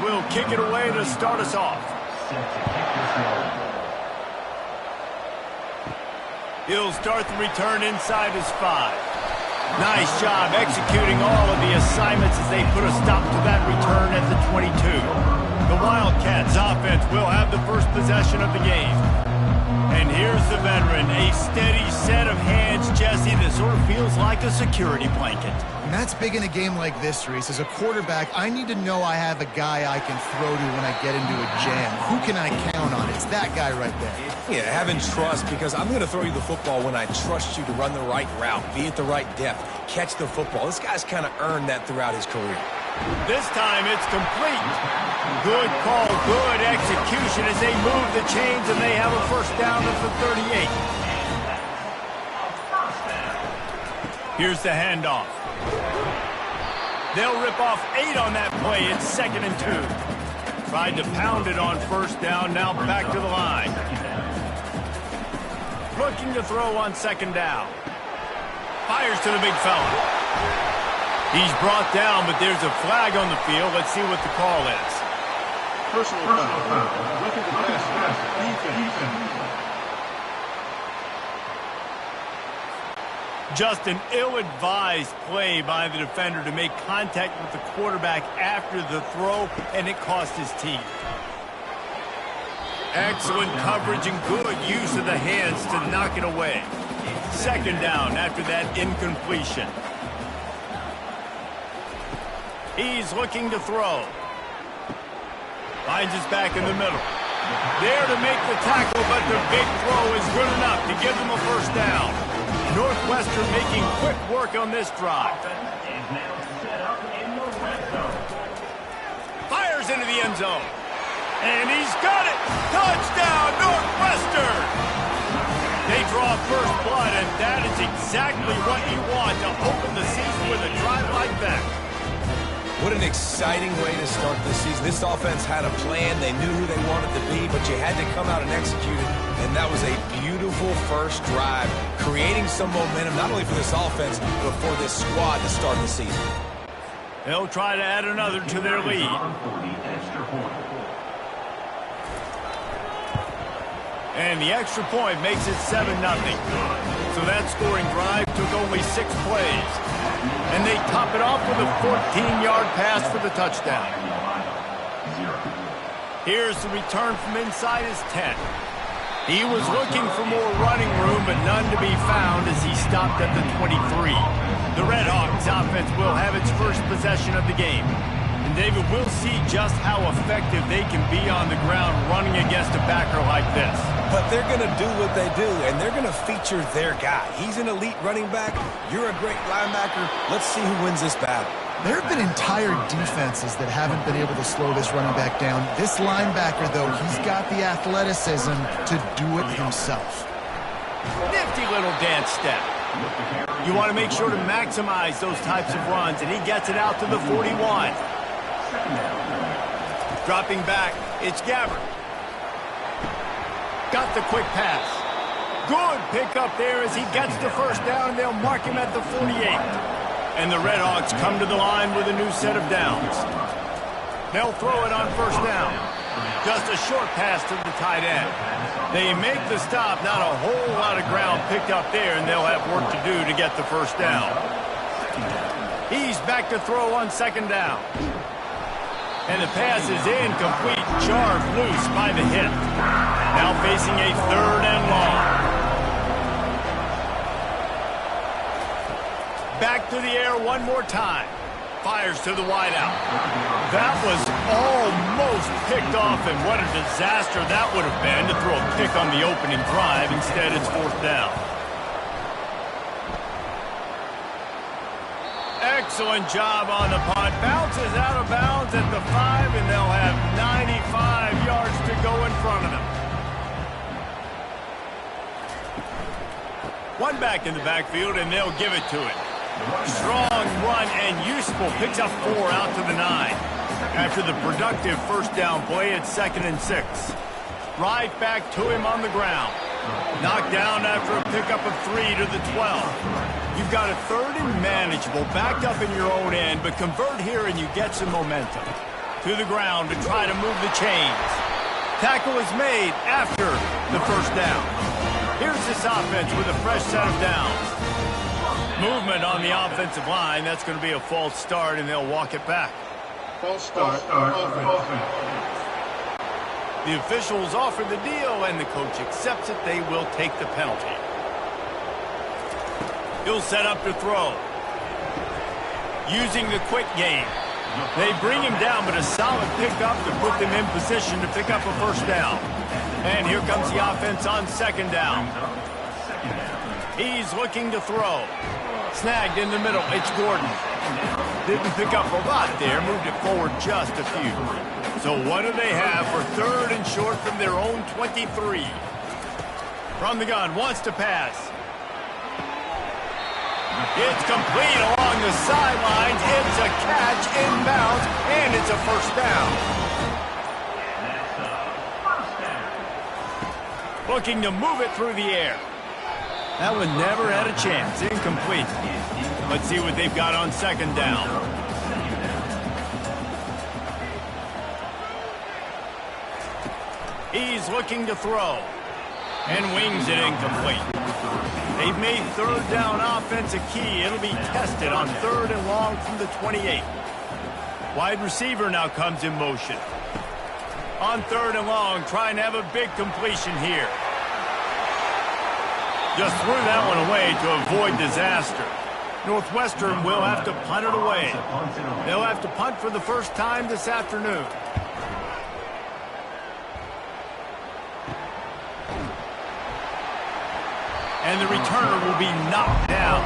will kick it away to start us off. He'll start the return inside his 5. Nice job executing all of the assignments as they put a stop to that return at the 22. The Wildcats offense will have the first possession of the game. And here's the veteran, a steady set of hands, Jesse, that sort of feels like a security blanket. And that's big in a game like this, Reese. As a quarterback, I need to know I have a guy I can throw to when I get into a jam. Who can I count on? It's that guy right there. Yeah, having trust, because I'm going to throw you the football when I trust you to run the right route, be at the right depth, catch the football. This guy's kind of earned that throughout his career. This time it's complete. Good call, good execution as they move the chains, and they have a first down at the 38. Here's the handoff. They'll rip off 8 on that play. It's 2nd and 2. Tried to pound it on first down, now back to the line. Looking to throw on 2nd down. Fires to the big fella. He's brought down, but there's a flag on the field. Let's see what the call is. Personal foul. Look at the pass. Defense. Just an ill-advised play by the defender to make contact with the quarterback after the throw, and it cost his team. Excellent coverage and good use of the hands to knock it away. 2nd down after that incompletion. He's looking to throw. Finds his back in the middle. There to make the tackle, but the big throw is good enough to give them a first down. Northwestern making quick work on this drive. Fires into the end zone. And he's got it! Touchdown, Northwestern! They draw first blood, and that is exactly what you want to open the season with a drive like that. What an exciting way to start this season. This offense had a plan. They knew who they wanted to be, but you had to come out and execute it. And that was a beautiful first drive, creating some momentum, not only for this offense, but for this squad to start the season. They'll try to add another to their lead. And the extra point makes it 7-0. So that scoring drive took only 6 plays. And they top it off with a 14-yard pass for the touchdown. Here's the return from inside his 10. He was looking for more running room, but none to be found as he stopped at the 23. The Redhawks offense will have its first possession of the game. And David, we'll see just how effective they can be on the ground running against a backer like this. But they're going to do what they do, and they're going to feature their guy. He's an elite running back. You're a great linebacker. Let's see who wins this battle. There have been entire defenses that haven't been able to slow this running back down. This linebacker, though, he's got the athleticism to do it himself. Nifty little dance step. You want to make sure to maximize those types of runs, and he gets it out to the 41. Dropping back, it's Gabbard. Got the quick pass. Good pickup there as he gets the first down, and they'll mark him at the 48. And the Redhawks come to the line with a new set of downs. They'll throw it on first down. Just a short pass to the tight end. They make the stop, not a whole lot of ground picked up there, and they'll have work to do to get the first down. He's back to throw on 2nd down. And the pass is incomplete, jarred loose by the hit. Now facing a 3rd and long. Back to the air one more time. Fires to the wideout. That was almost picked off, and what a disaster that would have been to throw a pick on the opening drive. Instead, it's 4th down. Excellent job on the punt. Bounces out of bounds at the 5, and they'll have 95 yards to go in front of them. One back in the backfield, and they'll give it to it. Strong run and useful. Picks up 4 out to the 9. After the productive first down play, it's 2nd and 6. Right back to him on the ground. Knocked down after a pickup of 3 to the 12. You've got a 3rd and manageable, backed up in your own end, but convert here and you get some momentum. to the ground to try to move the chains. Tackle is made after the first down. Here's this offense with a fresh set of downs. Movement on the offensive line. That's going to be a false start, and they'll walk it back. False start. Offense. The officials offer the deal, and the coach accepts it. They will take the penalty. He'll set up to throw. Using the quick game. They bring him down, but a solid pickup to put them in position to pick up a first down. And here comes the offense on second down. He's looking to throw. Snagged in the middle. It's Gordon. Didn't pick up a lot there. Moved it forward just a few. So what do they have for third and short from their own 23? From the gun. Wants to pass. It's complete along the sidelines. It's a catch inbounds, and it's a first down. Looking to move it through the air. That one never had a chance. Incomplete. Let's see what they've got on second down. He's looking to throw. And wings it incomplete. They've made third down offense a key. It'll be tested on third and long from the 28. Wide receiver now comes in motion. On third and long, trying to have a big completion here. Just threw that one away to avoid disaster. Northwestern will have to punt it away. They'll have to punt for the first time this afternoon. And the returner will be knocked down.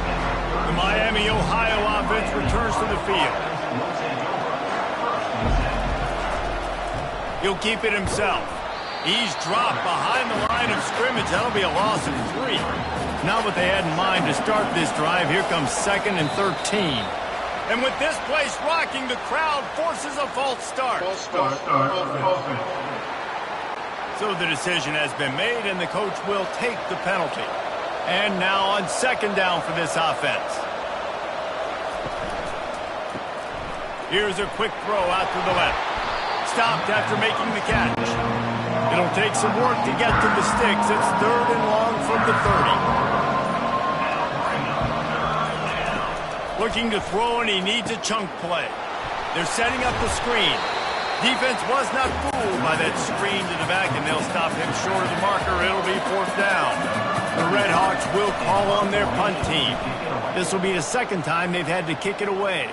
The Miami, Ohio offense returns to the field. He'll keep it himself. He's dropped behind the line of scrimmage. That'll be a loss of 3. Not what they had in mind to start this drive. Here comes 2nd and 13. And with this place rocking, the crowd forces a false start. False start. Offense. So the decision has been made, and the coach will take the penalty. And now on second down for this offense. Here's a quick throw out to the left. Stopped after making the catch. It'll take some work to get to the sticks. It's third and long from the 30. Looking to throw, and he needs a chunk play. They're setting up the screen. Defense was not fooled by that screen to the back, and they'll stop him short of the marker. It'll be fourth down. The Red Hawks will call on their punt team. This will be the second time they've had to kick it away.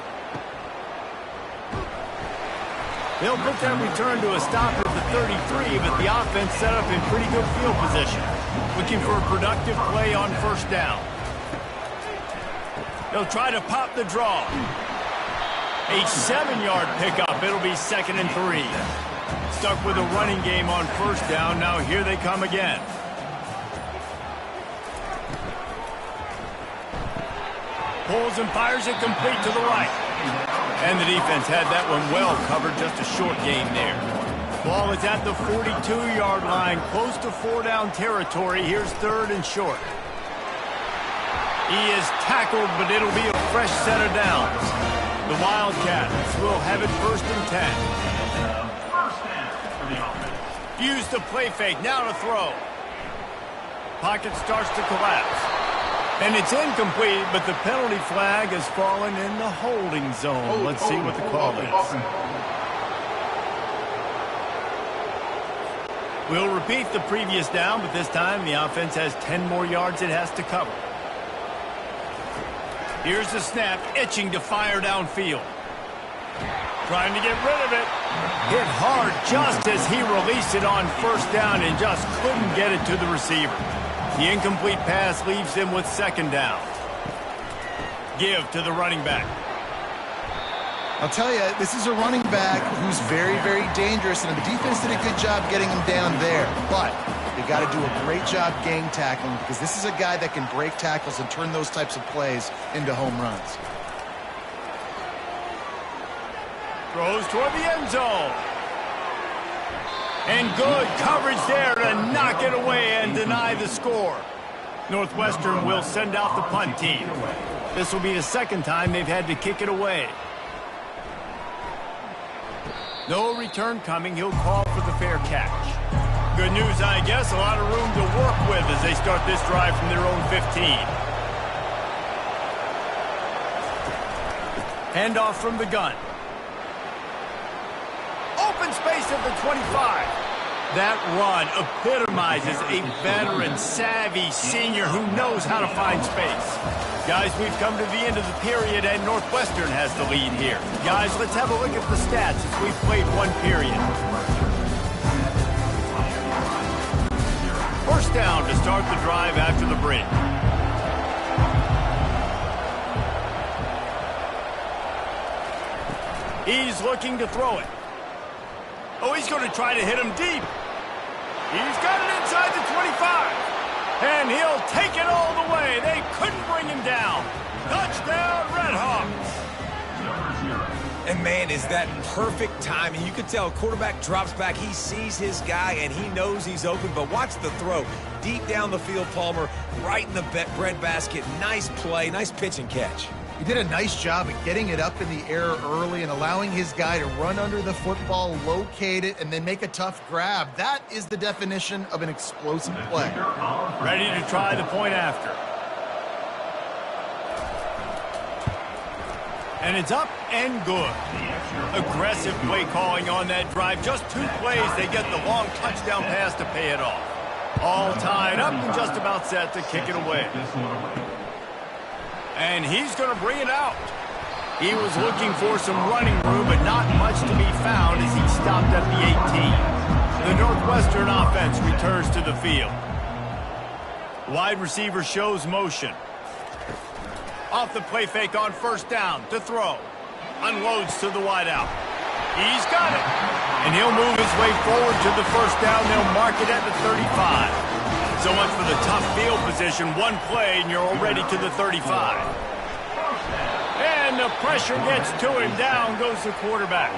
They'll put that return to a stop at the 33, but the offense set up in pretty good field position. Looking for a productive play on first down. They'll try to pop the draw. A 7-yard pickup. It'll be 2nd and 3. Stuck with a running game on first down. Now here they come again. Pulls and fires it complete to the right. And the defense had that one well covered. Just a short game there. Ball is at the 42-yard line, close to 4-down territory. Here's third and short. He is tackled, but it'll be a fresh set of downs. The Wildcats will have it 1st and 10. Use the play fake. Now to throw. Pocket starts to collapse. And it's incomplete, but the penalty flag has fallen in the holding zone. Let's see what the call is. We'll repeat the previous down, but this time the offense has 10 more yards it has to cover. Here's the snap, itching to fire downfield. Trying to get rid of it. Hit hard just as he released it on first down and just couldn't get it to the receiver. The incomplete pass leaves him with second down. Give to the running back. I'll tell you, this is a running back who's very, very dangerous, and the defense did a good job getting him down there. But they got to do a great job gang tackling, because this is a guy that can break tackles and turn those types of plays into home runs. Throws toward the end zone. And good coverage there to knock it away and deny the score. Northwestern will send out the punt team. This will be the second time they've had to kick it away. No return coming. He'll call for the fair catch. Good news, I guess. A lot of room to work with as they start this drive from their own 15. Handoff from the gun. Open space at the 25. That run epitomizes a veteran, savvy senior who knows how to find space. Guys, we've come to the end of the period, and Northwestern has the lead here. Guys, let's have a look at the stats as we've played one period. First down to start the drive after the break. He's looking to throw it. Oh, he's going to try to hit him deep. He's got it inside the 25. And he'll take it all the way. They couldn't bring him down. Touchdown, Redhawks. And, man, is that perfect timing. You can tell quarterback drops back. He sees his guy, and he knows he's open. But watch the throw. Deep down the field, Palmer, right in the bread basket. Nice play, nice pitch and catch. He did a nice job at getting it up in the air early and allowing his guy to run under the football, locate it, and then make a tough grab. That is the definition of an explosive play. Ready to try the point after. And it's up and good. Aggressive play calling on that drive. Just 2 plays, they get the long touchdown pass to pay it off. All tied up and just about set to kick it away. And he's going to bring it out. He was looking for some running room, but not much to be found as he stopped at the 18. The Northwestern offense returns to the field. Wide receiver shows motion. Off the play fake on first down to throw. Unloads to the wideout. He's got it. And he'll move his way forward to the first down. They'll mark it at the 35. So much for the tough field position. One play, and you're already to the 35. And the pressure gets to him. Down goes the quarterback.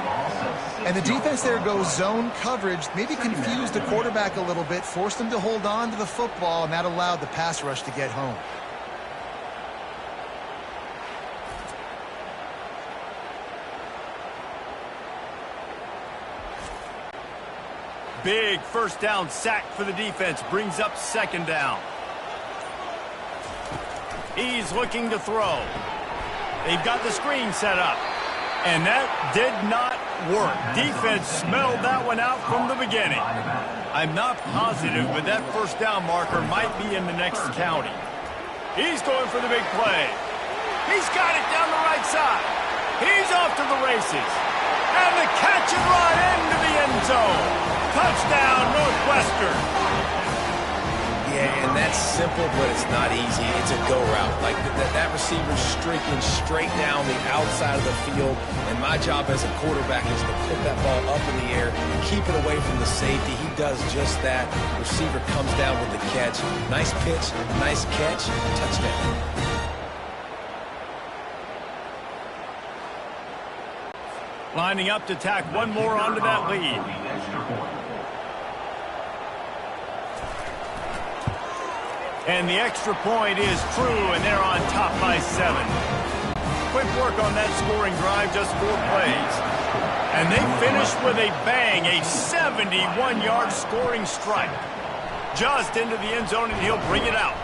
And the defense there goes zone coverage. Maybe confused the quarterback a little bit, forced him to hold on to the football, and that allowed the pass rush to get home. Big first down sack for the defense. Brings up second down. He's looking to throw. They've got the screen set up. And that did not work. Defense smelled that one out from the beginning. I'm not positive, but that first down marker might be in the next county. He's going for the big play. He's got it down the right side. He's off to the races. And the catch and run into the end zone. Touchdown, Northwestern. Yeah, and that's simple, but it's not easy. It's a go route. Like that receiver's streaking straight down the outside of the field, and my job as a quarterback is to put that ball up in the air, keep it away from the safety. He does just that. Receiver comes down with the catch. Nice pitch, nice catch, touchdown. Lining up to tack one more onto that lead. And the extra point is true, and they're on top by 7. Quick work on that scoring drive, just 4 plays. And they finish with a bang, a 71-yard scoring strike. Just into the end zone, and he'll bring it out.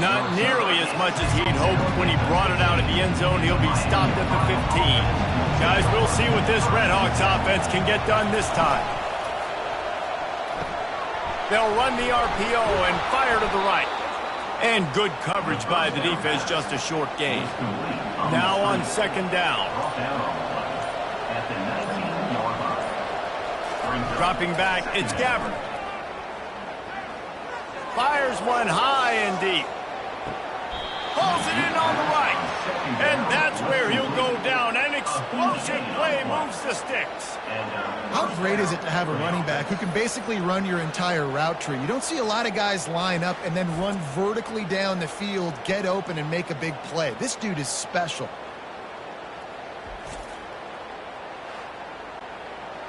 Not nearly as much as he'd hoped when he brought it out of the end zone. He'll be stopped at the 15. Guys, we'll see what this Redhawks offense can get done this time. They'll run the RPO and fire to the right. And good coverage by the defense, just a short gain. Now on second down. Dropping back, it's Gabbard. Fires one high and deep. Pulls it in on the right. And that's where he'll go down. An explosive play moves the sticks. How great is it to have a running back who can basically run your entire route tree? You don't see a lot of guys line up and then run vertically down the field, get open, and make a big play. This dude is special.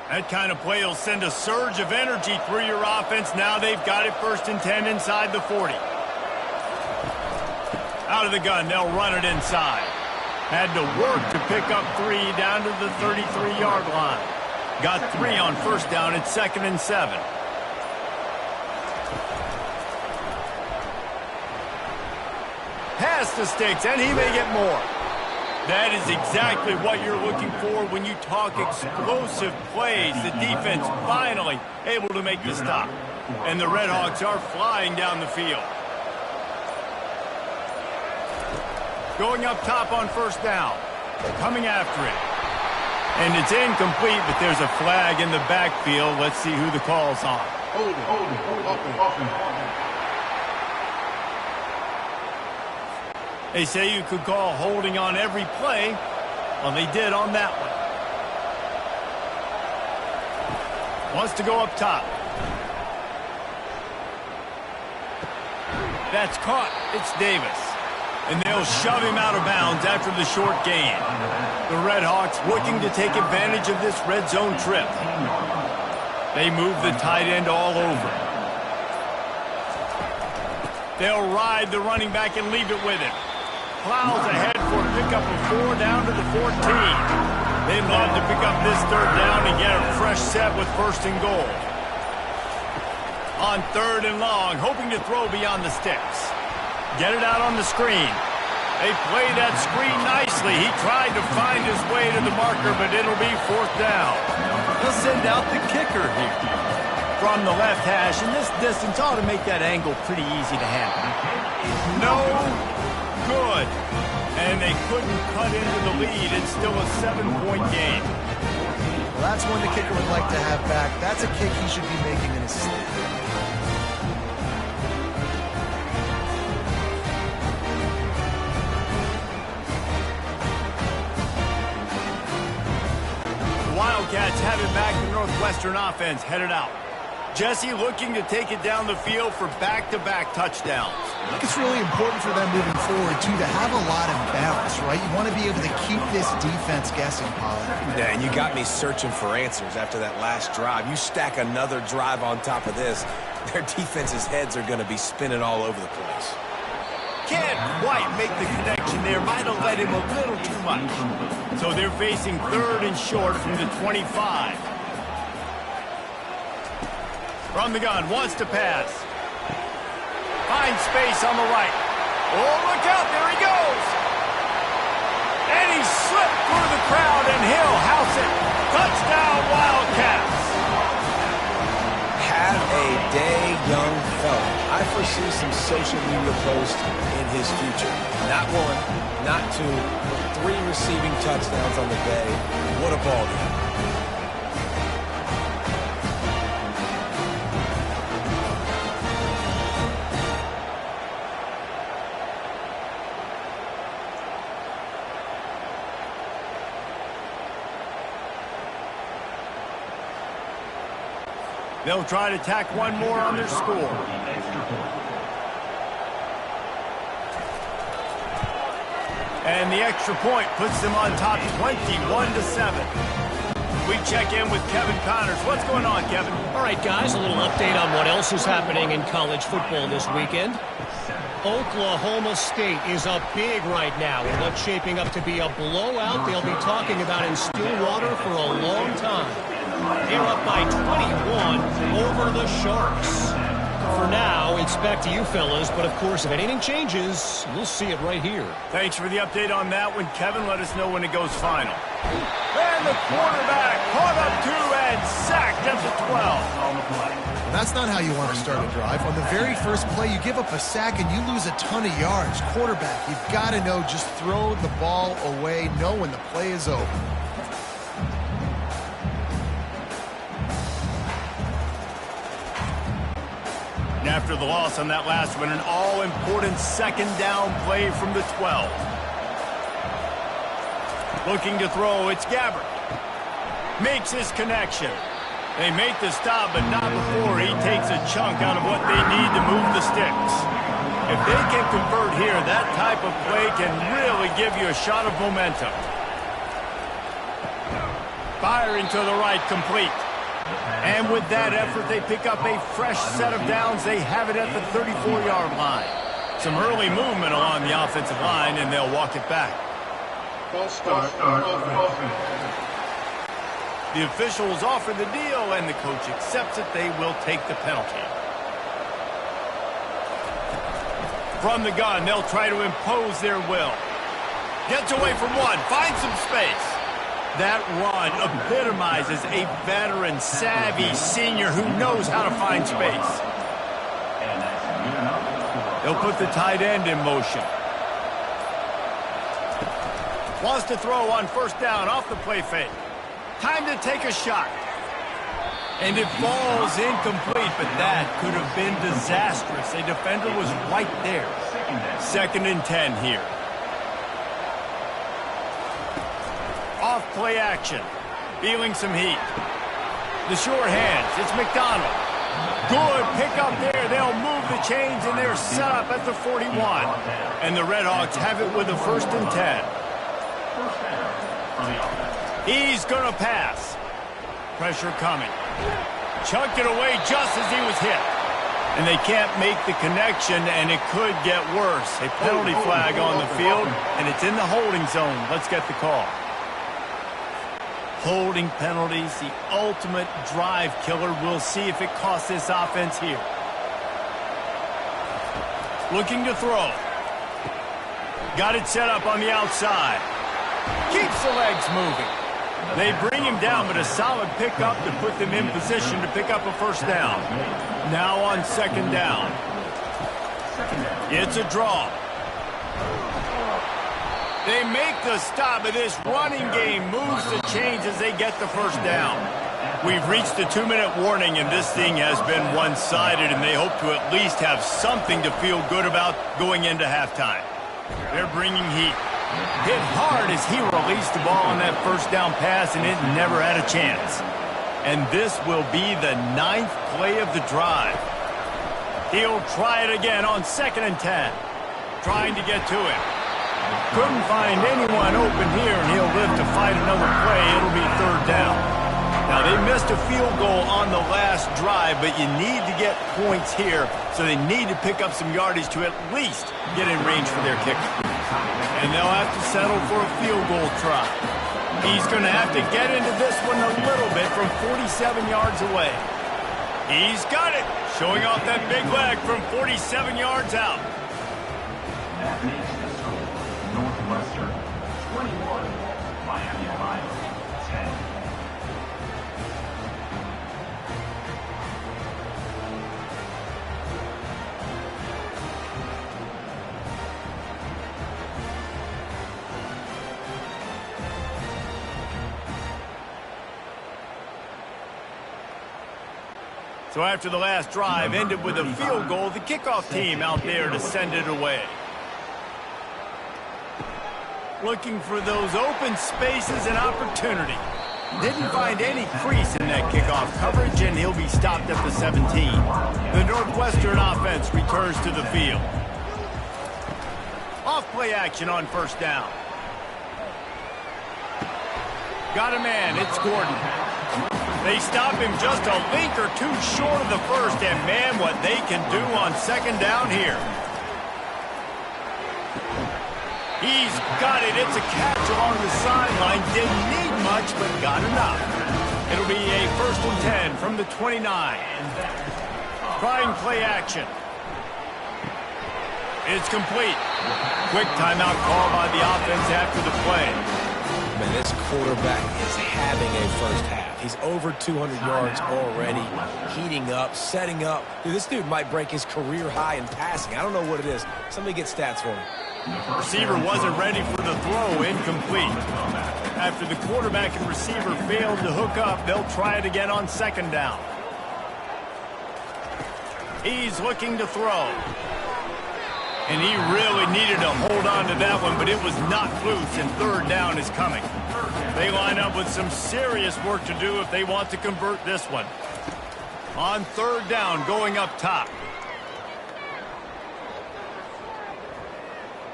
That kind of play will send a surge of energy through your offense. Now they've got it 1st and 10 inside the 40. Out of the gun, they'll run it inside. Had to work to pick up 3 down to the 33-yard line. Got 3 on first down. It's 2nd and 7. Pass the sticks, and he may get more. That is exactly what you're looking for when you talk explosive plays. The defense finally able to make the stop. And the Redhawks are flying down the field. Going up top on first down. Coming after it. And it's incomplete, but there's a flag in the backfield. Let's see who the call's on. They say you could call holding on every play. Well, they did on that one. Wants to go up top. That's caught. It's Davis. And they'll shove him out of bounds after the short gain. The Redhawks looking to take advantage of this red zone trip. They move the tight end all over. They'll ride the running back and leave it with him. Plows ahead for a pickup of 4 down to the 14. They'd love to pick up this 3rd down and get a fresh set with 1st and goal. On 3rd and long, hoping to throw beyond the sticks. Get it out on the screen. They played that screen nicely. He tried to find his way to the marker, but it'll be 4th down. They'll send out the kicker here. From the left hash, and this distance ought to make that angle pretty easy to handle. No good. And they couldn't cut into the lead. It's still a 7-point game. Well, that's one the kicker would like to have back. That's a kick he should be making in his sleep. Wildcats have it back. The Northwestern offense headed out. Jesse looking to take it down the field for back-to-back touchdowns. I think it's really important for them moving forward, too, to have a lot of balance, right? You want to be able to keep this defense guessing, Pollard. Yeah, and you got me searching for answers after that last drive. You stack another drive on top of this, their defense's heads are going to be spinning all over the place. Can't quite make the connection there. Might have let him a little too much. So they're facing 3rd and short from the 25. From the gun, wants to pass. Finds space on the right. Oh, look out, there he goes. And he slipped through the crowd, and he'll house it. Touchdown, Wildcats. Have a day, young fella. I foresee some social media posts in his future. Not 1, not 2, but 3 receiving touchdowns on the day. What a ball game. They'll try to tack one more on their score. And the extra point puts them on top 21-7. We check in with Kevin Connors. What's going on, Kevin? All right, guys, a little update on what else is happening in college football this weekend. Oklahoma State is up big right now in what's shaping up to be a blowout they'll be talking about in Stillwater for a long time. They're up by 21 over the Sharks. For now, it's back to you fellas, but of course, if anything changes, we'll see it right here. Thanks for the update on that one, Kevin. Let us know when it goes final. And the quarterback caught up 2 and sacked at the 12. That's not how you want to start a drive. On the very first play, you give up a sack and you lose a ton of yards. Quarterback, you've got to know, just throw the ball away, know when the play is over. After the loss on that last one, an all-important 2nd down play from the 12. Looking to throw, it's Gabbert. Makes his connection. They make the stop, but not before he takes a chunk out of what they need to move the sticks. If they can convert here, that type of play can really give you a shot of momentum. Firing to the right, complete. And with that effort, they pick up a fresh set of downs. They have it at the 34-yard line. Some early movement along the offensive line, and they'll walk it back. False start. The officials offer the deal, and the coach accepts it. They will take the penalty. From the gun, they'll try to impose their will. Gets away from one, finds some space. That run epitomizes a veteran, savvy senior who knows how to find space. They'll put the tight end in motion. Wants to throw on first down off the play fake. Time to take a shot. And it falls incomplete, but that could have been disastrous. A defender was right there. 2nd and 10 here. Off play action. Feeling some heat. The short hands. It's McDonald. Good pick up there. They'll move the chains, and they're set up at the 41. And the Red Hawks have it with a 1st and 10. He's going to pass. Pressure coming. Chucked it away just as he was hit. And they can't make the connection, and it could get worse. A penalty flag on the field, and it's in the holding zone. Let's get the call. Holding penalties, the ultimate drive killer. We'll see if it costs this offense here. Looking to throw. Got it set up on the outside. Keeps the legs moving. They bring him down, but a solid pickup to put them in position to pick up a 1st down. Now on 2nd down. It's a draw. They make the stop, but this running game moves the chains as they get the 1st down. We've reached the 2-minute warning, and this thing has been one-sided, and they hope to at least have something to feel good about going into halftime. They're bringing heat. Hit hard as he released the ball on that 1st down pass, and it never had a chance. And this will be the 9th play of the drive. He'll try it again on 2nd and 10. Trying to get to him. Couldn't find anyone open here, and he'll live to fight another play. It'll be 3rd down. Now, they missed a field goal on the last drive, but you need to get points here, so they need to pick up some yardage to at least get in range for their kicker. And they'll have to settle for a field goal try. He's going to have to get into this one a little bit from 47 yards away. He's got it, showing off that big leg from 47 yards out. That makes the score Northwestern 21, Miami, Ohio 10. So after the last drive ended with a field goal, the kickoff team out there to send it away. Looking for those open spaces and opportunity. Didn't find any crease in that kickoff coverage, and he'll be stopped at the 17. The Northwestern offense returns to the field. Off play action on 1st down. Got a man, it's Gordon. They stop him just a link or two short of the 1st, and man, what they can do on 2nd down here. He's got it. It's a catch along the sideline. Didn't need much, but got enough. It'll be a 1st and 10 from the 29. Trying play action. It's complete. Quick timeout call by the offense after the play. Man, this quarterback is having a 1st half. He's over 200 yards already, heating up, setting up. Dude, this dude might break his career high in passing. I don't know what it is. Somebody get stats for him. Receiver wasn't ready for the throw, incomplete. After the quarterback and receiver failed to hook up, they'll try it again on 2nd down. He's looking to throw. And he really needed to hold on to that one, but it was knocked loose, and 3rd down is coming. They line up with some serious work to do if they want to convert this one. On 3rd down, going up top.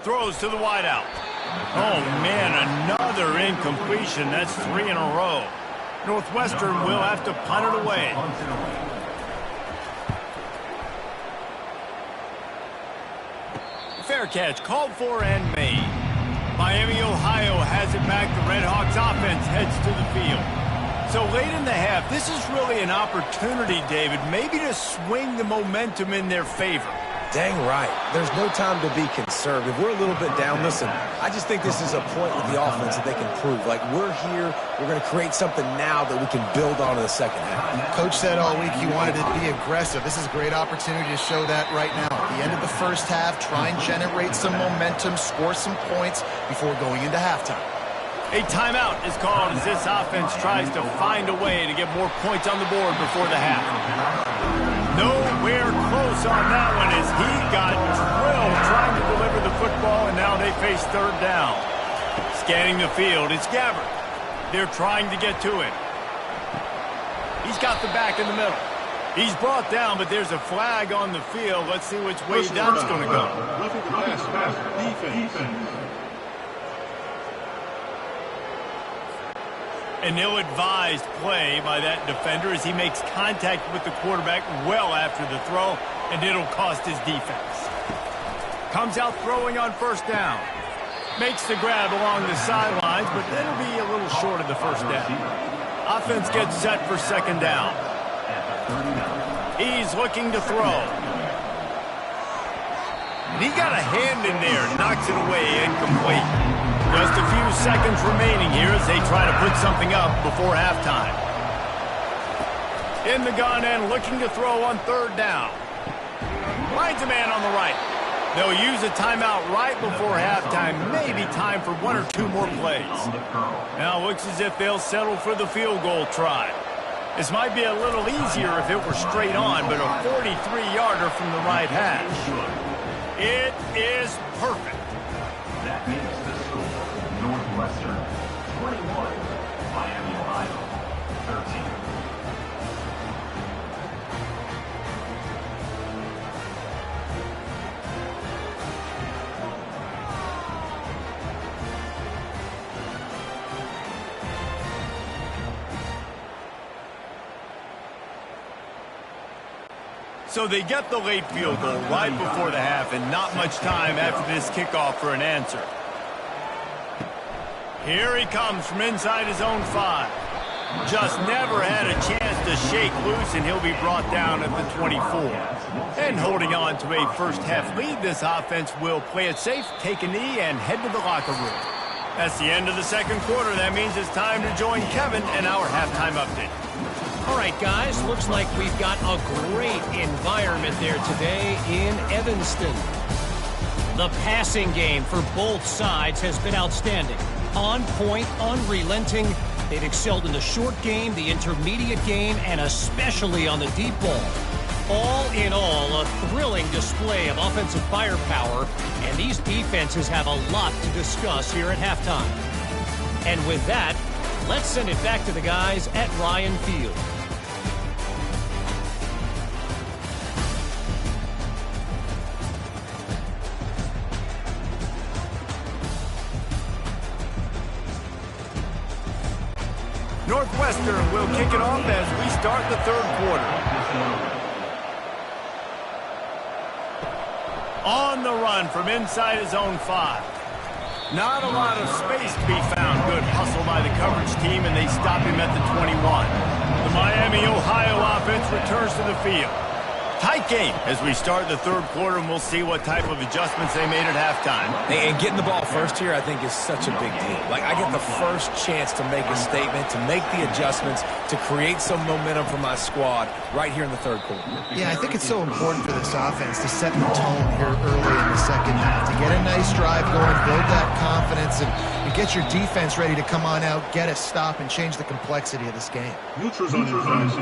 Throws to the wideout. Oh, man, another incompletion. That's 3 in a row. Northwestern will have to punt it away. Fair catch, called for and made. Miami, Ohio has it back. The Red Hawks offense heads to the field. So late in the half, this is really an opportunity, David, maybe to swing the momentum in their favor. Dang right. There's no time to be conservative. We're a little bit down. Listen, I just think this is a point with the offense that they can prove. Like, we're here. We're going to create something now that we can build on in the second half. Coach said all week he wanted to be aggressive. This is a great opportunity to show that right now. At the end of the first half, try and generate some momentum, score some points before going into halftime. A timeout is called as this offense tries to find a way to get more points on the board before the half. Nowhere close on that one as he got drilled trying to deliver the football, and now they face third down. Scanning the field, it's Gabbert. They're trying to get to it. He's got the back in the middle. He's brought down, but there's a flag on the field. Let's see which way that's going to go. Roughing the passer. Defense. An ill-advised play by that defender as he makes contact with the quarterback well after the throw, and it'll cost his defense. Comes out throwing on first down. Makes the grab along the sidelines, but that'll be a little short of the first down. Offense gets set for second down. He's looking to throw. And he got a hand in there, knocks it away, incomplete. Just a few seconds remaining here as they try to put something up before halftime. In the gun and looking to throw on third down. Finds a man on the right. They'll use a timeout right before halftime. Maybe time for one or two more plays. Now it looks as if they'll settle for the field goal try. This might be a little easier if it were straight on, but a 43-yarder from the right hash. It is perfect. That makes the score Northwestern 21, Miami, Ohio 13. So they get the late field goal right before the half and not much time after this kickoff for an answer. Here he comes from inside his own 5. Just never had a chance to shake loose, and he'll be brought down at the 24. And holding on to a first-half lead, this offense will play it safe, take a knee, and head to the locker room. That's the end of the second quarter. That means it's time to join Kevin and our halftime update. All right, guys, looks like we've got a great environment there today in Evanston. The passing game for both sides has been outstanding. On point, unrelenting. They've excelled in the short game, the intermediate game, and especially on the deep ball. All in all, a thrilling display of offensive firepower, and these defenses have a lot to discuss here at halftime. And with that, let's send it back to the guys at Ryan Field. Northwestern will kick it off as we start the third quarter. On the run from inside his own 5. Not a lot of space to be found. Good hustle by the coverage team, and they stop him at the 21. The Miami, Ohio offense returns to the field. Tight game as we start the third quarter, and we'll see what type of adjustments they made at halftime. And getting the ball first here, I think, is such a big deal. Like, I get the first chance to make a statement, to make the adjustments, to create some momentum for my squad right here in the third quarter. Yeah, I think it's so important for this offense to set the tone here early in the second half, to get a nice drive going, build that confidence, and get your defense ready to come on out, get a stop, and change the complexity of this game. Neutrals on defense.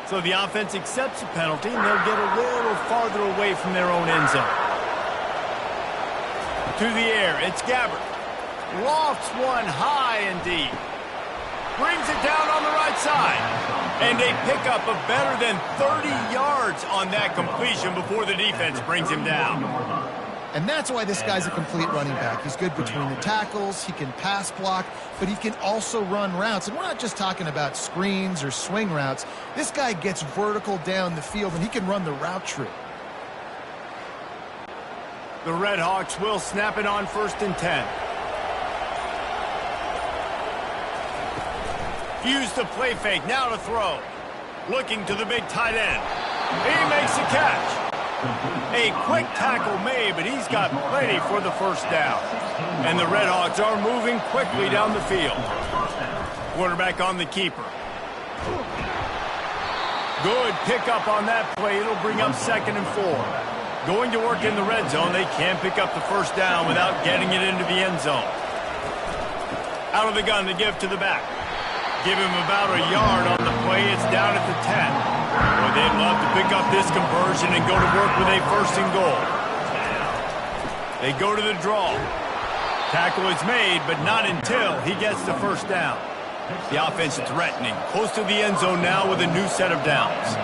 So the offense accepts a penalty, and they'll get a little farther away from their own end zone. To the air, it's Gabbert. Lofts one high and deep. Brings it down on the right side. And a pickup of better than 30 yards on that completion before the defense brings him down. And that's why this guy's a complete running back. He's good between the tackles, he can pass block, but he can also run routes. And we're not just talking about screens or swing routes. This guy gets vertical down the field, and he can run the route tree. The Red Hawks will snap it on 1st and 10. Use the play fake, now to throw. Looking to the big tight end. He makes the catch. A quick tackle made, but he's got plenty for the first down. And the Red Hawks are moving quickly down the field. Quarterback on the keeper. Good pickup on that play. It'll bring up 2nd and 4. Going to work in the red zone. They can't pick up the first down without getting it into the end zone. Out of the gun to give to the back. Give him about a yard on the play. It's down at the 10. Boy, they'd love to pick up this conversion and go to work with a 1st and goal. They go to the draw. Tackle is made, but not until he gets the first down. The offense threatening. Close to the end zone now with a new set of downs.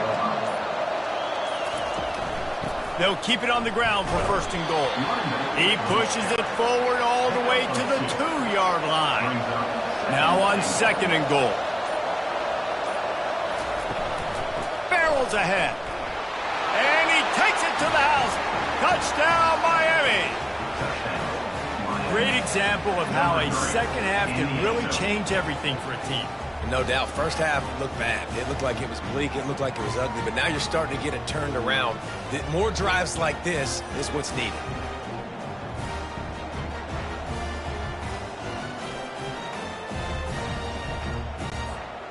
They'll keep it on the ground for 1st and goal. He pushes it forward all the way to the 2-yard line. Now on 2nd and goal. Barrels ahead. And he takes it to the house. Touchdown, Miami. Great example of how a second half can really change everything for a team. No doubt. First half looked bad. It looked like it was bleak. It looked like it was ugly. But now you're starting to get it turned around. More drives like this is what's needed.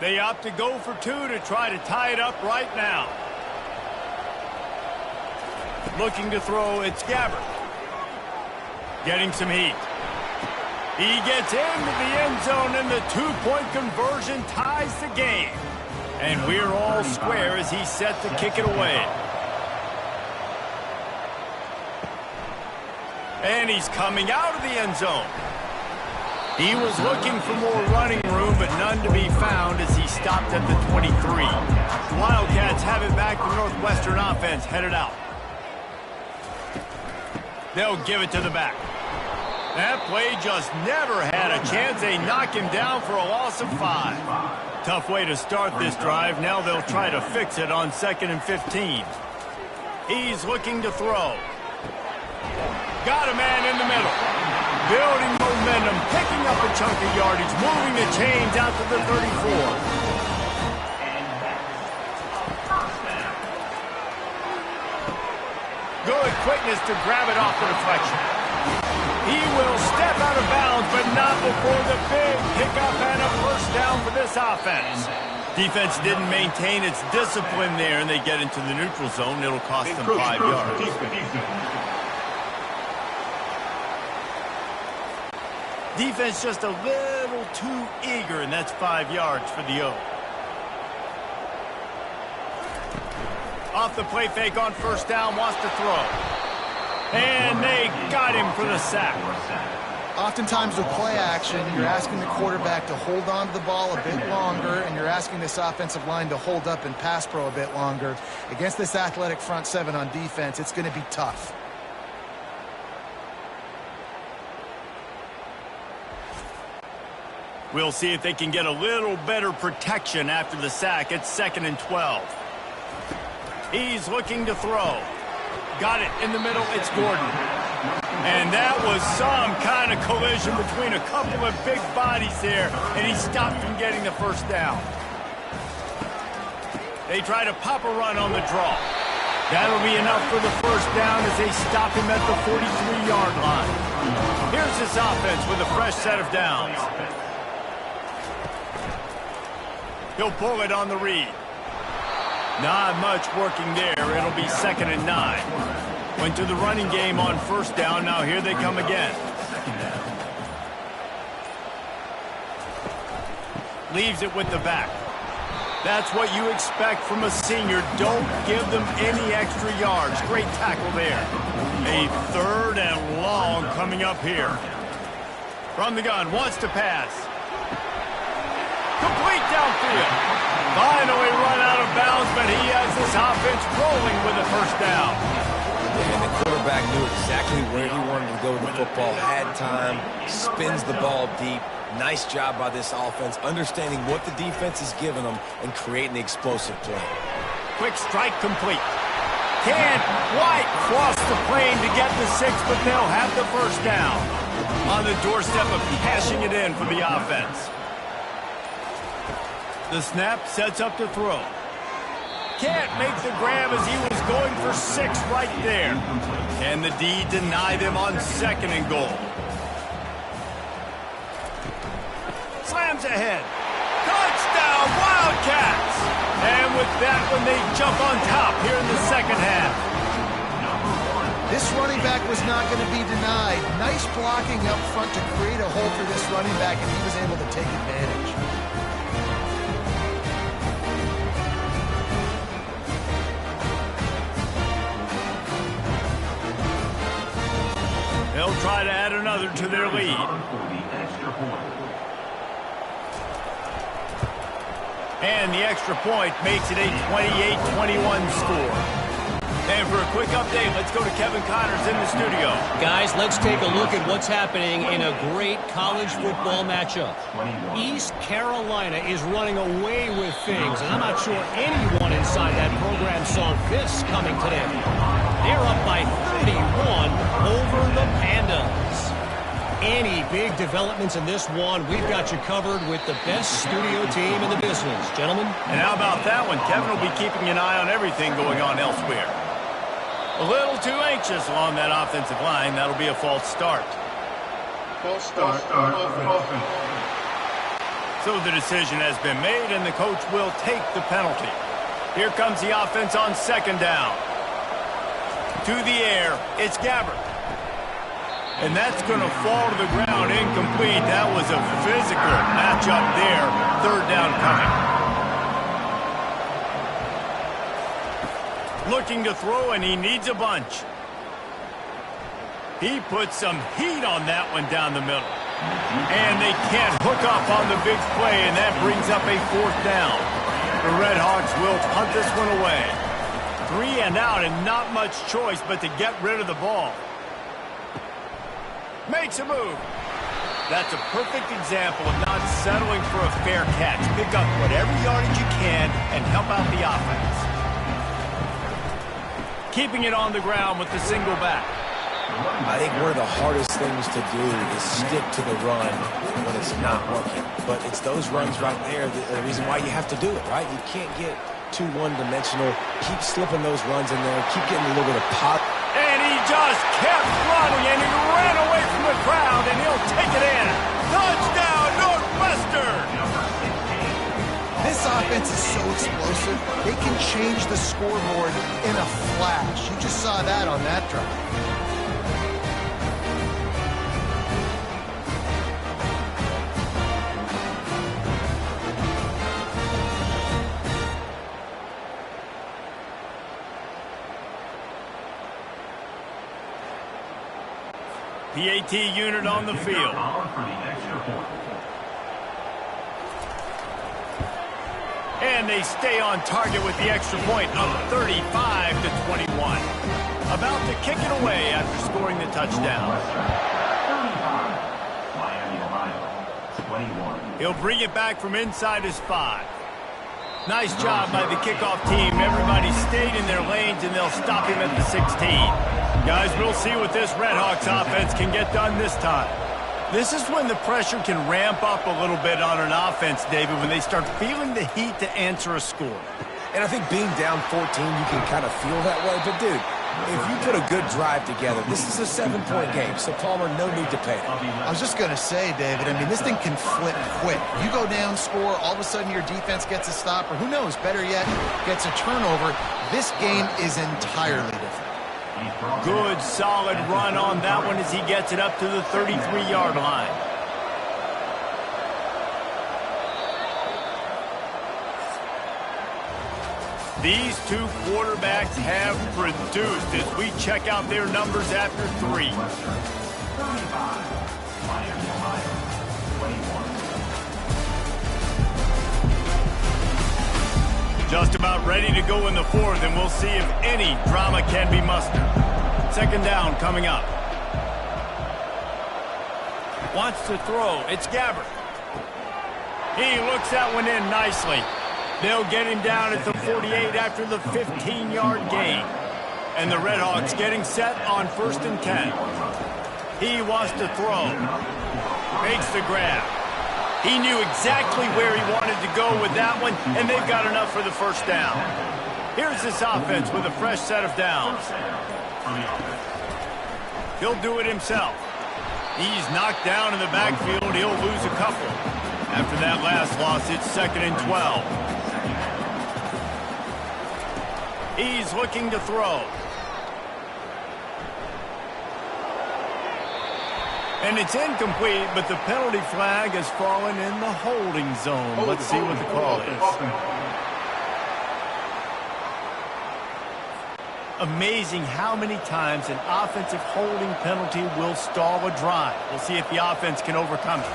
They opt to go for 2 to try to tie it up right now. Looking to throw, it's Gabbert. Getting some heat. He gets into the end zone, and the 2-point conversion ties the game. And we're all square as he's set to kick it away. And he's coming out of the end zone. He was looking for more running room, but none to be found as he stopped at the 23. Wildcats have it back. The Northwestern offense headed out. They'll give it to the back. That play just never had a chance. They knock him down for a loss of 5. Tough way to start this drive. Now they'll try to fix it on 2nd and 15. He's looking to throw. Got a man in the middle. Building momentum, picking up a chunk of yardage, moving the chains out to the 34. Good quickness to grab it off the deflection. He will step out of bounds, but not before the big pickup and a first down for this offense. Defense didn't maintain its discipline there, and they get into the neutral zone. It'll cost them 5 yards. Defense just a little too eager, and that's 5 yards for the O. Off the play fake on first down, wants to throw. And they got him for the sack. Oftentimes with play action, you're asking the quarterback to hold on to the ball a bit longer, and you're asking this offensive line to hold up and pass pro a bit longer. Against this athletic front 7 on defense, it's going to be tough. We'll see if they can get a little better protection after the sack. It's 2nd and 12. He's looking to throw. Got it in the middle. It's Gordon. And that was some kind of collision between a couple of big bodies there, and he stopped from getting the first down. They try to pop a run on the draw. That'll be enough for the first down as they stop him at the 43-yard line. Here's this offense with a fresh set of downs. He'll pull it on the read. Not much working there. It'll be 2nd and 9. Went to the running game on first down. Now here they come again. Leaves it with the back. That's what you expect from a senior. Don't give them any extra yards. Great tackle there. A 3rd and long coming up here. From the gun, wants to pass. Complete downfield. Finally run out of bounds, but he has this offense rolling with a first down. And the quarterback knew exactly where he wanted to go with the football, had time, spins the ball deep. Nice job by this offense, understanding what the defense is giving them and creating the explosive play. Quick strike complete. can't quite cross the plane to get the 6, but they'll have the first down. On the doorstep of cashing it in for the offense. The snap sets up to throw. Can't make the grab as he was going for 6 right there. And the D deny them on 2nd and goal. Slams ahead. Touchdown, Wildcats! And with that one, they jump on top here in the 2nd half. This running back was not going to be denied. Nice blocking up front to create a hole for this running back, and he was able to take advantage. They'll try to add another to their lead. And the extra point makes it a 28-21 score. And for a quick update, let's go to Kevin Connors in the studio. Guys, let's take a look at what's happening in a great college football matchup. East Carolina is running away with things, and I'm not sure anyone inside that program saw this coming today. They're up by 31 over the Pandas. Any big developments in this one, we've got you covered with the best studio team in the business. Gentlemen? And how about that one? Kevin will be keeping an eye on everything going on elsewhere. A little too anxious along that offensive line. That'll be a false start. False start. Offense. So the decision has been made, and the coach will take the penalty. Here comes the offense on 2nd down. To the air, it's Gabbert. And that's going to fall to the ground incomplete. That was a physical matchup there. 3rd down coming. Looking to throw, and he needs a bunch. He puts some heat on that one down the middle. And they can't hook up on the big play, and that brings up a 4th down. The Red Hawks will punt this one away. 3 and out, and not much choice but to get rid of the ball. Makes a move. That's a perfect example of not settling for a fair catch. Pick up whatever yardage you can and help out the offense. Keeping it on the ground with the single back. I think one of the hardest things to do is stick to the run when it's not working. But it's those runs right there, the reason why you have to do it, right? You can't get too one-dimensional. Keep slipping those runs in there. Keep getting a little bit of pop. And he just kept running, and he ran away from the crowd, and he'll take it in. Touchdown, Northwestern! This offense is so explosive, they can change the scoreboard in a flash. You just saw that on that drive. PAT unit on the field. And they stay on target with the extra point of 35-21. About to kick it away after scoring the touchdown. He'll bring it back from inside his 5. Nice job by the kickoff team. Everybody stayed in their lanes, and they'll stop him at the 16. Guys, we'll see what this Red Hawks offense can get done this time. This is when the pressure can ramp up a little bit on an offense, David, when they start feeling the heat to answer a score. And I think being down 14, you can kind of feel that way. But, dude, if you put a good drive together, this is a 7-point game. So, Palmer, no need to panic. I was just going to say, David, I mean, this thing can flip quick. You go down, score, all of a sudden your defense gets a stop, or who knows, better yet, gets a turnover. This game is entirely different. Good, solid run on that one as he gets it up to the 33-yard line. These two quarterbacks have produced as we check out their numbers after 3. Just about ready to go in the 4th, and we'll see if any drama can be mustered. 2nd down coming up. Wants to throw. It's Gabbert. He looks that one in nicely. They'll get him down at the 48 after the 15-yard gain. And the Redhawks getting set on 1st and 10. He wants to throw. Makes the grab. He knew exactly where he wanted to go with that one, and they've got enough for the first down. Here's this offense with a fresh set of downs. He'll do it himself. He's knocked down in the backfield. He'll lose a couple. After that last loss, it's 2nd and 12. He's looking to throw. And it's incomplete, but the penalty flag has fallen in the holding zone. Let's see what the call is. Amazing how many times an offensive holding penalty will stall a drive. We'll see if the offense can overcome it.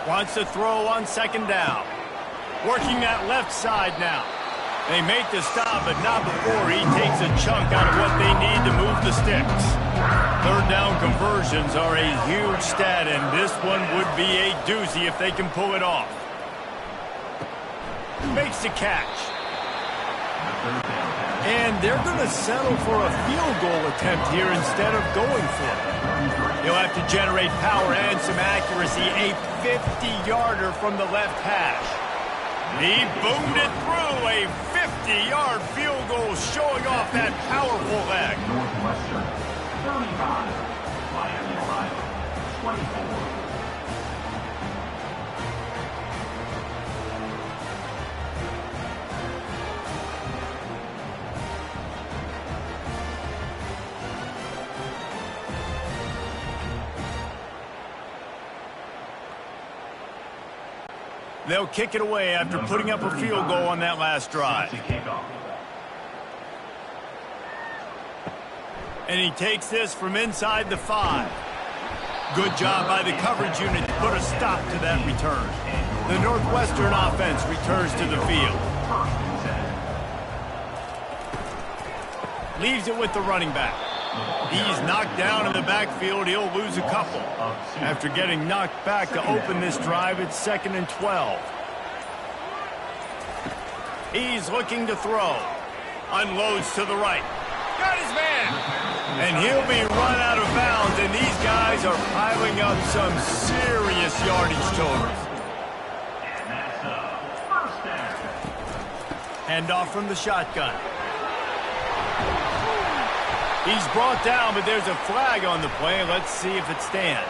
Wants to throw on 2nd down. Working that left side now. They make the stop, but not before he takes a chunk out of what they need to move the sticks. 3rd down conversions are a huge stat, and this one would be a doozy if they can pull it off. Makes the catch. And they're going to settle for a field goal attempt here instead of going for it. He'll have to generate power and some accuracy. A 50-yarder from the left hash. He boomed it through. A 50-yard field goal showing off that powerful leg. Northwestern, 35. Miami, Ohio, 24. They'll kick it away after putting up a field goal on that last drive. And he takes this from inside the 5. Good job by the coverage unit to put a stop to that return. The Northwestern offense returns to the field. Leaves it with the running back. He's knocked down in the backfield. He'll lose a couple. After getting knocked back to open this drive, it's 2nd and 12. He's looking to throw. Unloads to the right. Got his man. And he'll be run out of bounds, and these guys are piling up some serious yardage totals. Handoff from the shotgun. He's brought down, but there's a flag on the play. Let's see if it stands.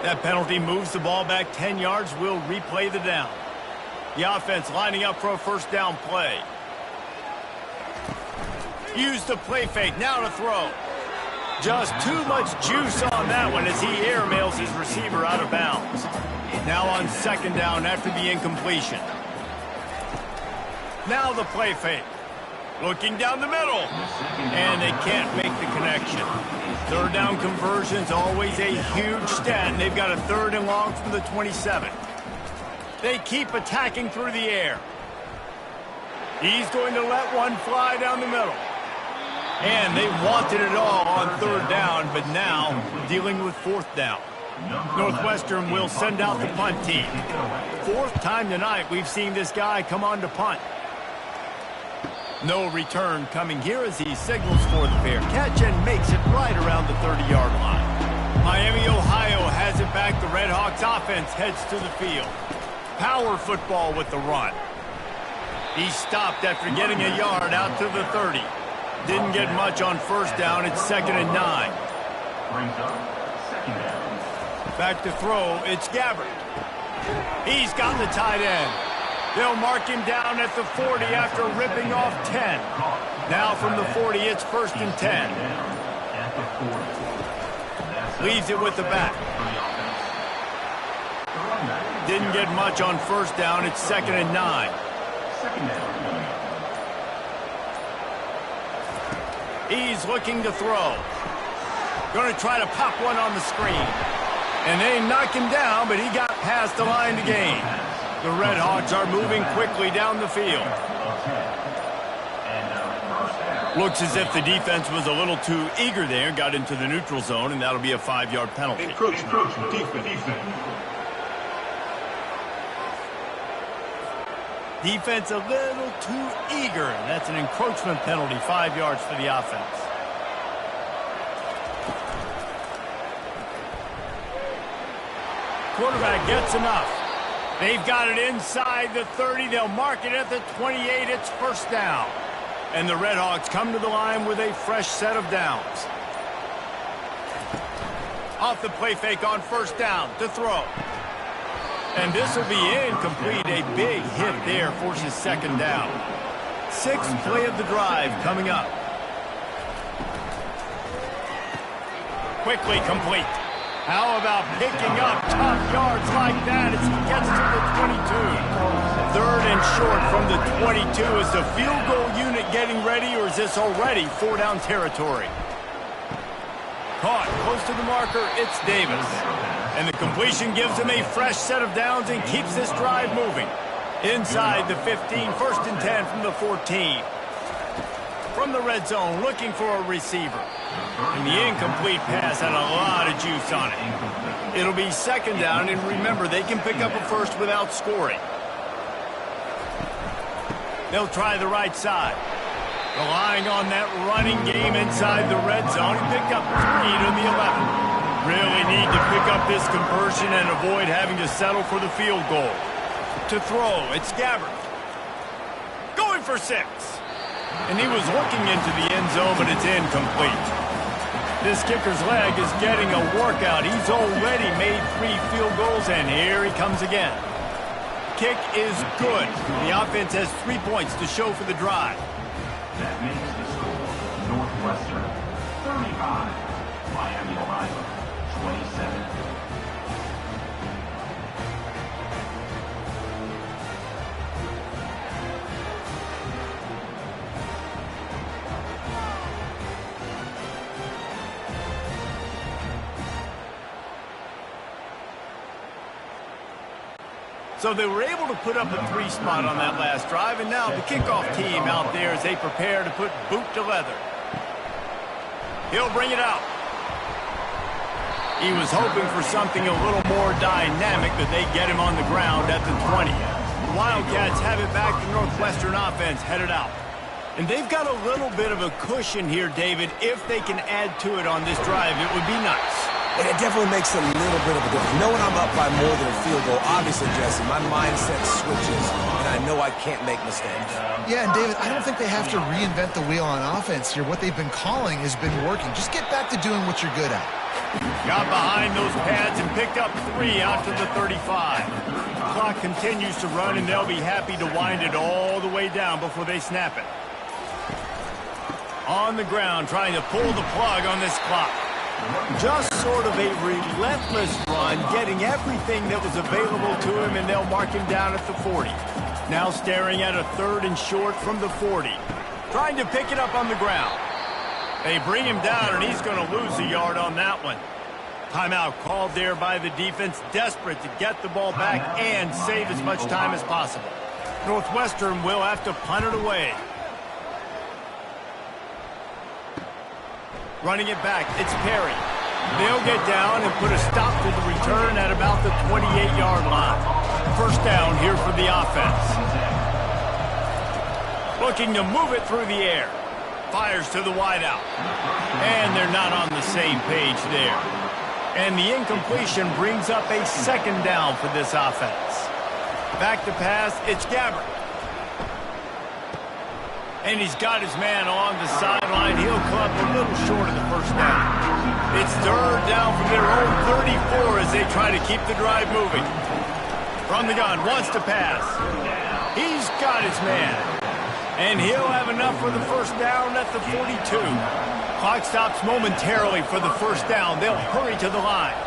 That penalty moves the ball back 10 yards. We'll replay the down. The offense lining up for a first down play. Use the play fake. Now to throw. Just too much juice on that one as he airmails his receiver out of bounds. Now on 2nd down after the incompletion. Now the play fake. Looking down the middle. And they can't make the connection. 3rd down conversion's always a huge stat, and they've got a 3rd and long from the 27. They keep attacking through the air. He's going to let one fly down the middle. And they wanted it all on 3rd down, but now dealing with 4th down. Northwestern will send out the punt team. 4th time tonight we've seen this guy come on to punt. No return coming here as he signals for the fair catch and makes it right around the 30-yard line. Miami, Ohio has it back. The Redhawks offense heads to the field. Power football with the run. He stopped after getting a yard out to the 30. Didn't get much on 1st down. It's 2nd and 9. Brings up 2nd down. Back to throw. It's Gabbard. He's got the tight end. They'll mark him down at the 40 after ripping off 10. Now from the 40, it's 1st and 10. Leaves it with the back. Didn't get much on 1st down. It's 2nd and 9. He's looking to throw. Going to try to pop one on the screen. And they knock him down, but he got past the line to gain. The Redhawks are moving quickly down the field. Looks as if the defense was a little too eager there, got into the neutral zone, and that'll be a 5-yard penalty. Encroachment, defense. Defense a little too eager. That's an encroachment penalty, 5 yards for the offense. Quarterback gets enough. They've got it inside the 30. They'll mark it at the 28. It's first down. And the Redhawks come to the line with a fresh set of downs. Off the play fake on first down to throw. And this will be incomplete. A big hit there forces second down. Sixth play of the drive coming up. Quickly complete. How about picking up top yards like that as he gets to the 22? Third and short from the 22. Is the field goal unit getting ready, or is this already 4-down territory? Caught close to the marker, it's Davis. And the completion gives him a fresh set of downs and keeps this drive moving. Inside the 15, first and 10 from the 14. From the red zone, looking for a receiver. And the incomplete pass had a lot of juice on it. It'll be second down, and remember, they can pick up a first without scoring. They'll try the right side. Relying on that running game inside the red zone. He picked up 3 to the 11. Really need to pick up this conversion and avoid having to settle for the field goal. To throw, it's Gabbert. Going for 6. And he was looking into the end zone, but it's incomplete. This kicker's leg is getting a workout. He's already made 3 field goals, and here he comes again. Kick is good. The offense has 3 points to show for the drive. That makes the score Northwestern 35, Miami, Ohio 27. So they were able to put up a 3 spot on that last drive, and now the kickoff team out there as they prepare to put boot to leather. He'll bring it out. He was hoping for something a little more dynamic, but they get him on the ground at the 20. The Wildcats have it back to Northwestern offense headed out. And they've got a little bit of a cushion here, David. If they can add to it on this drive, it would be nice. And it definitely makes a little bit of a difference. Knowing I'm up by more than a field goal, obviously, Jesse, my mindset switches, and I know I can't make mistakes. Yeah, and David, I don't think they have to reinvent the wheel on offense here. What they've been calling has been working. Just get back to doing what you're good at. Got behind those pads and picked up 3 out to the 35. Clock continues to run, and they'll be happy to wind it all the way down before they snap it. On the ground, trying to pull the plug on this clock. Just sort of a relentless run, getting everything that was available to him, and they'll mark him down at the 40. Now staring at a 3rd and short from the 40. Trying to pick it up on the ground. They bring him down, and he's going to lose a yard on that one. Timeout called there by the defense, desperate to get the ball back and save as much time as possible. Northwestern will have to punt it away. Running it back, it's Perry. They'll get down and put a stop to the return at about the 28-yard line. First down here for the offense. Looking to move it through the air. Fires to the wideout. And they're not on the same page there. And the incompletion brings up a second down for this offense. Back to pass, it's Gabbert. And he's got his man on the sideline. He'll come up a little short of the first down. It's 3rd down from their own 34 as they try to keep the drive moving. From the gun, wants to pass. He's got his man. And he'll have enough for the first down at the 42. Clock stops momentarily for the first down. They'll hurry to the line.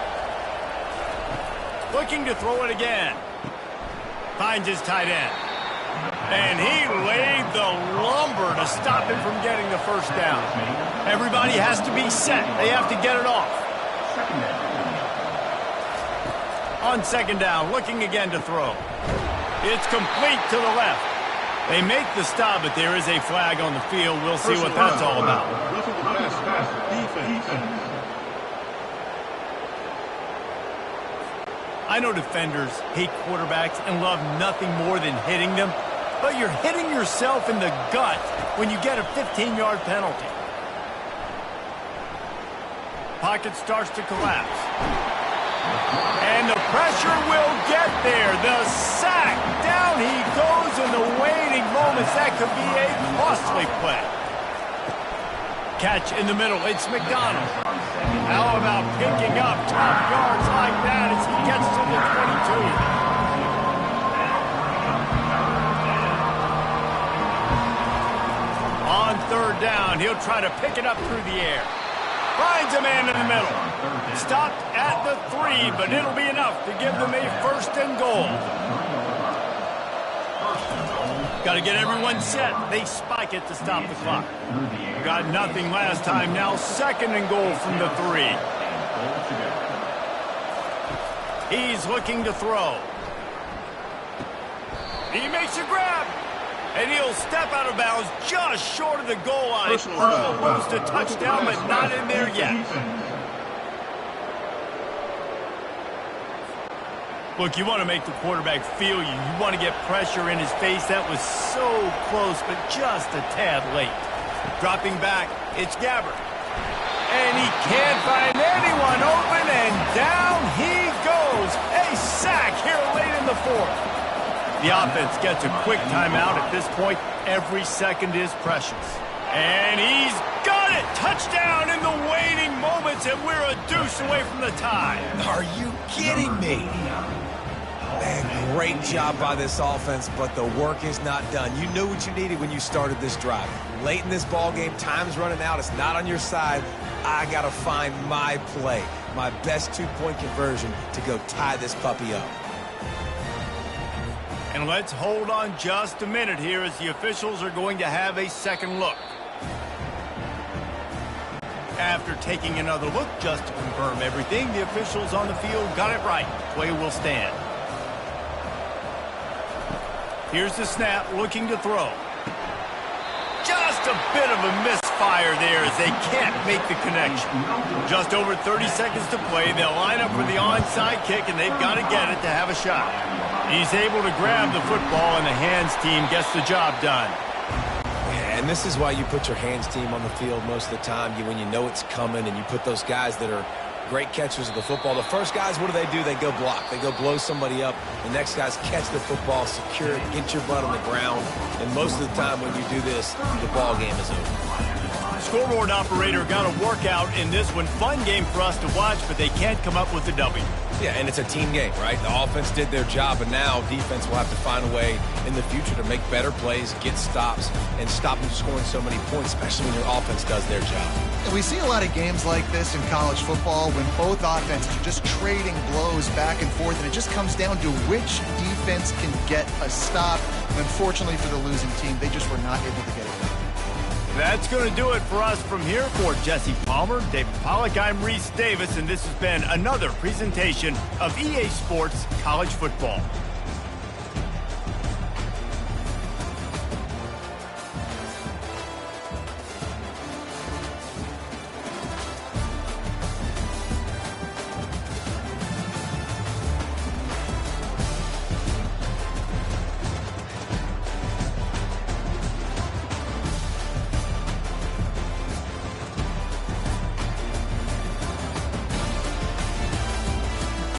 Looking to throw it again. Finds his tight end. And he laid the lumber to stop him from getting the first down. Everybody has to be set. They have to get it off. On second down, looking again to throw. It's complete to the left. They make the stop, but there is a flag on the field. We'll see what that's all about. I know defenders hate quarterbacks and love nothing more than hitting them, but you're hitting yourself in the gut when you get a 15-yard penalty. Pocket starts to collapse. And the pressure will get there. The sack. Down he goes in the waiting moments. That could be a costly play. Catch in the middle. It's McDonald. How about picking up top yards like that as he gets to the 22? On third down, he'll try to pick it up through the air. Finds a man in the middle. Stopped at the 3, but it'll be enough to give them a first and goal. Got to get everyone set. They spike it to stop the clock. Got nothing last time. Now second and goal from the 3. He's looking to throw. He makes a grab. And he'll step out of bounds just short of the goal line. Almost a touchdown, but not in there yet. Look, you want to make the quarterback feel you. You want to get pressure in his face. That was so close, but just a tad late. Dropping back, it's Gabbert. And he can't find anyone open, and down he goes. A sack here late in the fourth. The offense gets a quick timeout at this point. Every second is precious. And he's got it! Touchdown in the waiting moments, and we're a deuce away from the tie. Are you kidding me? Man, great job by this offense, but the work is not done. You knew what you needed when you started this drive. Late in this ball game, time's running out. It's not on your side. I got to find my play, my best two-point conversion to go tie this puppy up. And let's hold on just a minute here as the officials are going to have a second look. After taking another look just to confirm everything, the officials on the field got it right. Play will stand. Here's the snap, looking to throw. Just a bit of a misfire there as they can't make the connection. Just over 30 seconds to play. They'll line up for the onside kick, and they've got to get it to have a shot. He's able to grab the football, and the hands team gets the job done. Yeah, and this is why you put your hands team on the field most of the time, when you know it's coming, and you put those guys that are great catchers of the football. The first guys, what do? They go block. They go blow somebody up. The next guys catch the football, secure it, get your butt on the ground. And most of the time when you do this, the ball game is over. Scoreboard operator got a workout in this one. Fun game for us to watch, but they can't come up with a W. Yeah, and it's a team game, right? The offense did their job, and now defense will have to find a way in the future to make better plays, get stops, and stop them scoring so many points, especially when your offense does their job. And we see a lot of games like this in college football when both offenses are just trading blows back and forth, and it just comes down to which defense can get a stop. And unfortunately for the losing team, they just were not able to get it done. That's going to do it for us from here. For Jesse Palmer, David Pollack, I'm Reese Davis, and this has been another presentation of EA Sports College Football.